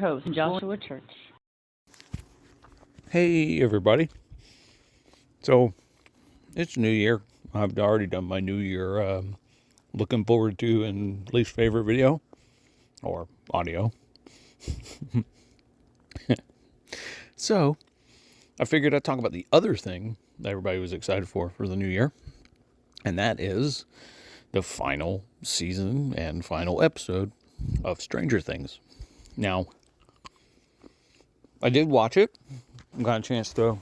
host, Joshua Church. Hey, everybody. So, it's New Year. I've already done my New Year looking forward to and least favorite video, or audio. So, I figured I'd talk about the other thing that everybody was excited for the New Year, and that is the final season and final episode of Stranger Things. Now, I did watch it. I got a chance to,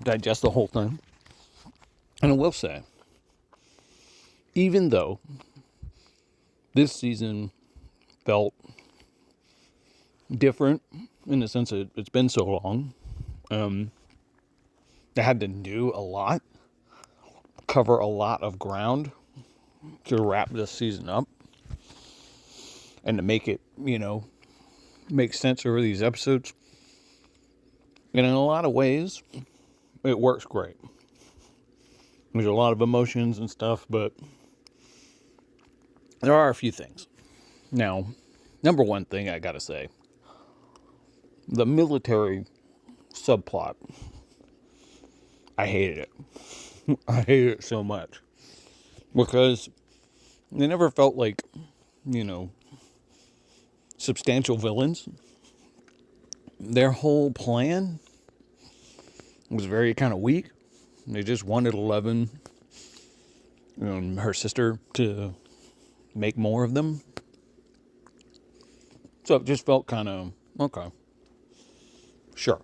digest the whole thing. And I will say, even though this season felt different in the sense that it's been so long, I had to do a lot, cover a lot of ground to wrap this season up and to make it, make sense over these episodes. And in a lot of ways, it works great. There's a lot of emotions and stuff, but there are a few things. Now, number one thing I gotta say, the military subplot, I hated it. I hated it so much. Because they never felt like, substantial villains. Their whole plan was very kind of weak. They just wanted 11, her sister, to make more of them. So it just felt kind of, okay, sure.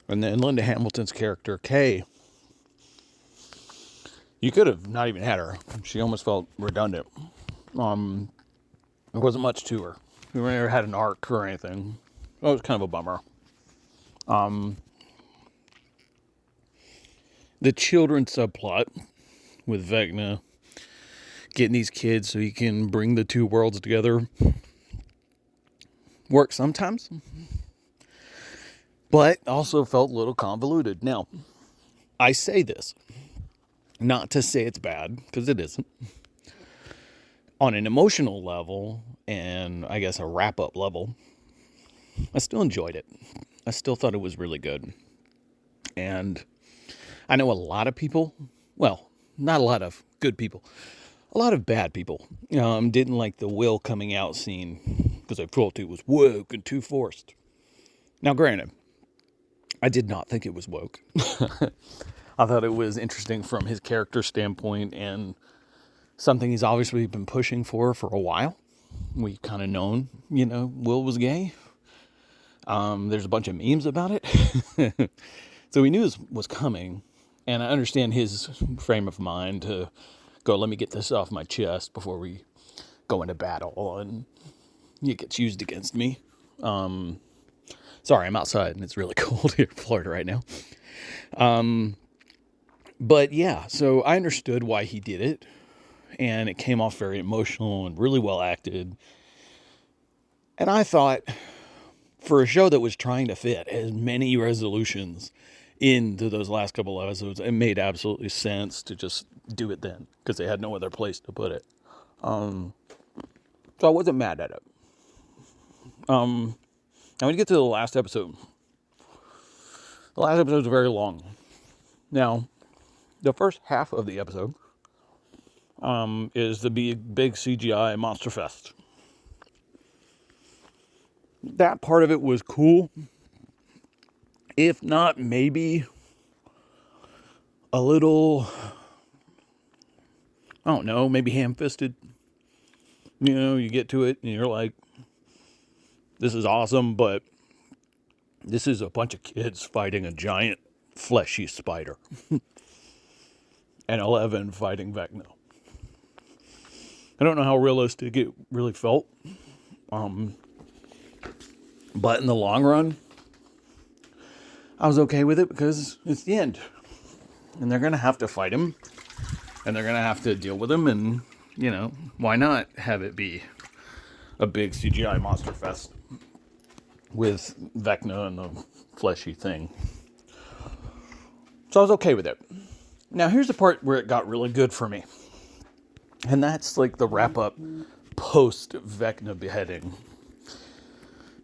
And then Linda Hamilton's character, Kay, you could have not even had her. She almost felt redundant. There wasn't much to her. We never had an arc or anything. That was kind of a bummer. The children subplot with Vecna getting these kids so he can bring the two worlds together works sometimes, but also felt a little convoluted. Now, I say this not to say it's bad, because it isn't. On an emotional level, and I guess a wrap-up level, I still enjoyed it. I still thought it was really good. And I know a lot of people, well, not a lot of good people, a lot of bad people, didn't like the Will coming out scene because they felt it was woke and too forced. Now, granted, I did not think it was woke. I thought it was interesting from his character standpoint and something he's obviously been pushing for a while. We've kind of known, Will was gay. There's a bunch of memes about it. So we knew this was coming. And I understand his frame of mind to go, let me get this off my chest before we go into battle and it gets used against me. Sorry, I'm outside and it's really cold here in Florida right now. But yeah, so I understood why he did it. And it came off very emotional and really well acted. And I thought, for a show that was trying to fit as many resolutions into those last couple of episodes, it made absolutely sense to just do it then, because they had no other place to put it. So I wasn't mad at it. I'm going to get to the last episode. The last episode is very long. Now, the first half of the episode is the big CGI Monster Fest. That part of it was cool. If not, maybe a little, I don't know, maybe ham-fisted. You get to it and you're like, this is awesome, but this is a bunch of kids fighting a giant fleshy spider. And 11 fighting Vecna. I don't know how realistic it really felt. But in the long run, I was okay with it because it's the end. And they're going to have to fight him. And they're going to have to deal with him. And, why not have it be a big CGI monster fest with Vecna and the fleshy thing. So I was okay with it. Now here's the part where it got really good for me. And that's like the wrap up post Vecna beheading.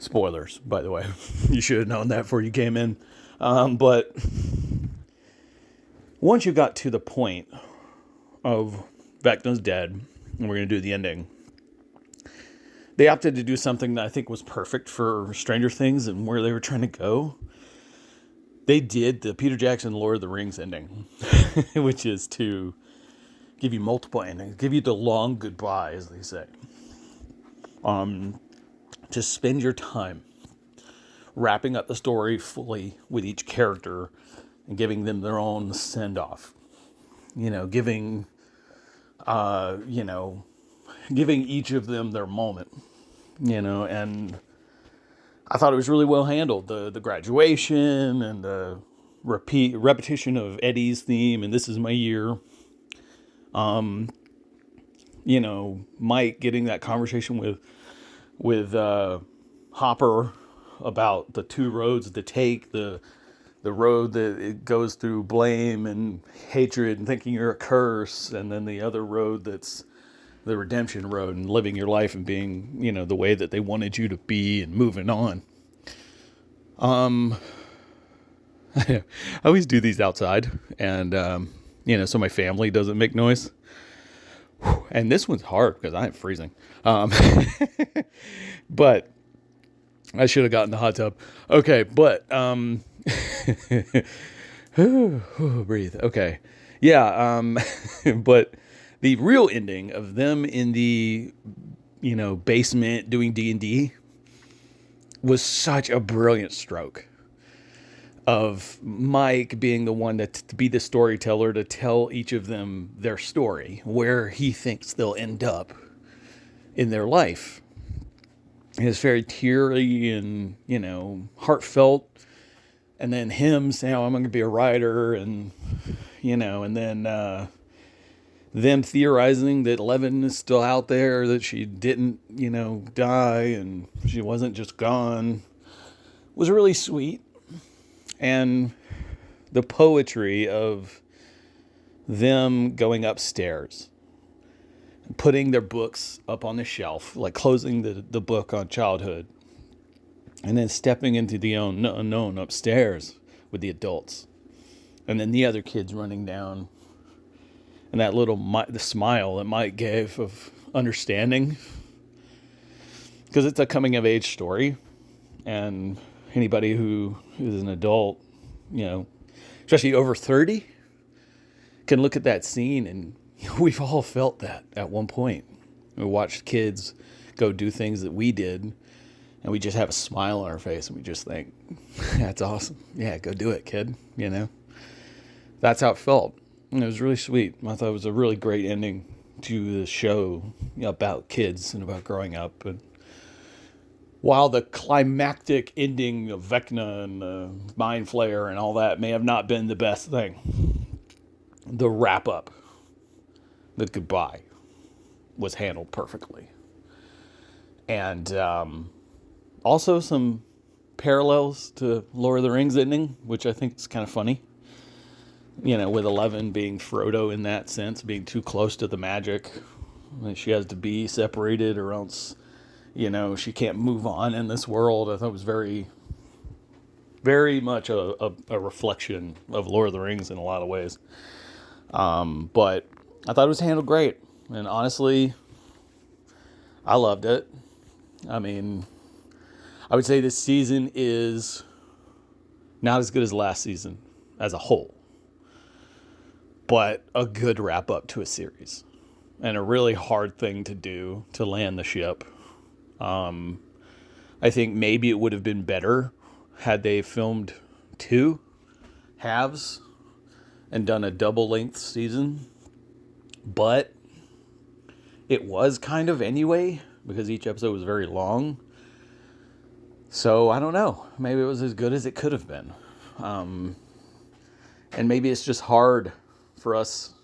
Spoilers, by the way. You should have known that before you came in. But once you got to the point of Vecna's dead, and we're going to do the ending, they opted to do something that I think was perfect for Stranger Things and where they were trying to go. They did the Peter Jackson Lord of the Rings ending, which is to give you multiple endings, give you the long goodbye, as they say. To spend your time wrapping up the story fully with each character and giving them their own send-off. Giving each of them their moment. And I thought it was really well handled. The graduation and the repetition of Eddie's theme, and this is my year. Mike getting that conversation with Hopper about the two roads to take, the road that it goes through blame and hatred and thinking you're a curse, and then the other road that's the redemption road and living your life and being, the way that they wanted you to be and moving on. I always do these outside, and so my family doesn't make noise. And this one's hard because I'm freezing. But I should have gotten the hot tub. Okay, but breathe. Okay. Yeah, but the real ending of them in the basement doing D&D was such a brilliant stroke of Mike being the one to be the storyteller, to tell each of them their story, where he thinks they'll end up in their life. It's very teary and, heartfelt. And then him saying, I'm going to be a writer, and, and then them theorizing that Eleven is still out there, that she didn't, die, and she wasn't just gone, was really sweet. And the poetry of them going upstairs, putting their books up on the shelf, like closing the book on childhood, and then stepping into the unknown upstairs with the adults, and then the other kids running down, and that the smile that Mike gave of understanding, because it's a coming of age story, and anybody who is an adult, especially over 30, can look at that scene, and we've all felt that at one point. We watched kids go do things that we did, and we just have a smile on our face, and we just think, that's awesome. Yeah, go do it, kid. That's how it felt. And it was really sweet. I thought it was a really great ending to the show about kids and about growing up. And while the climactic ending of Vecna and the Mind Flayer and all that may have not been the best thing, the wrap-up, the goodbye, was handled perfectly. And also some parallels to Lord of the Rings ending, which I think is kind of funny. With Eleven being Frodo in that sense, being too close to the magic. She has to be separated or else, she can't move on in this world. I thought it was very, very much a reflection of Lord of the Rings in a lot of ways. But I thought it was handled great. And honestly, I loved it. I mean, I would say this season is not as good as last season as a whole, but a good wrap up to a series and a really hard thing to do to land the ship. I think maybe it would have been better had they filmed 2 halves and done a double length season, but it was kind of anyway because each episode was very long. So I don't know. Maybe it was as good as it could have been. And maybe it's just hard for us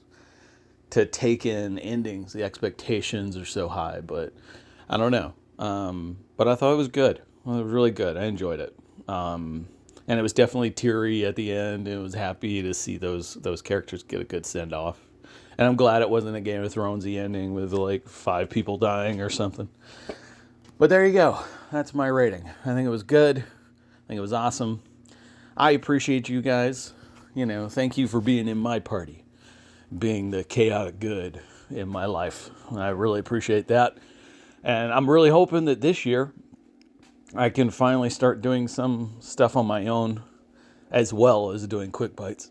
to take in endings. The expectations are so high, but I don't know. But I thought it was good. Well, it was really good. I enjoyed it. And it was definitely teary at the end. It was happy to see those characters get a good send off. And I'm glad it wasn't a Game of Thrones ending with like 5 people dying or something. But there you go. That's my rating. I think it was good. I think it was awesome. I appreciate you guys. Thank you for being in my party, being the chaotic good in my life. I really appreciate that. And I'm really hoping that this year I can finally start doing some stuff on my own as well as doing quick bites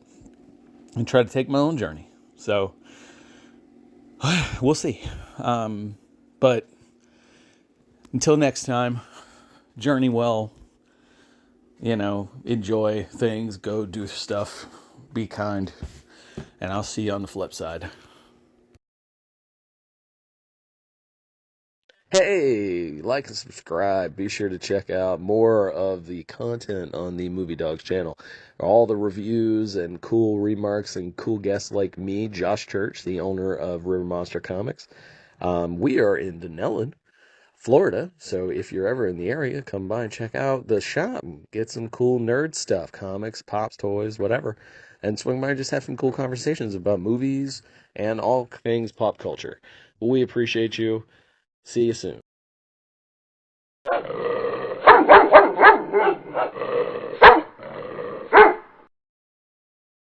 and try to take my own journey. So we'll see. But until next time, journey well, enjoy things, go do stuff, be kind, and I'll see you on the flip side. Hey, like and subscribe. Be sure to check out more of the content on the Movie Dogs channel. All the reviews and cool remarks and cool guests like me, Josh Church, the owner of River Monster Comics. We are in Dunnellon, Florida, so if you're ever in the area, come by and check out the shop. Get some cool nerd stuff, comics, pops, toys, whatever. And swing by and just have some cool conversations about movies and all things pop culture. We appreciate you. See you soon.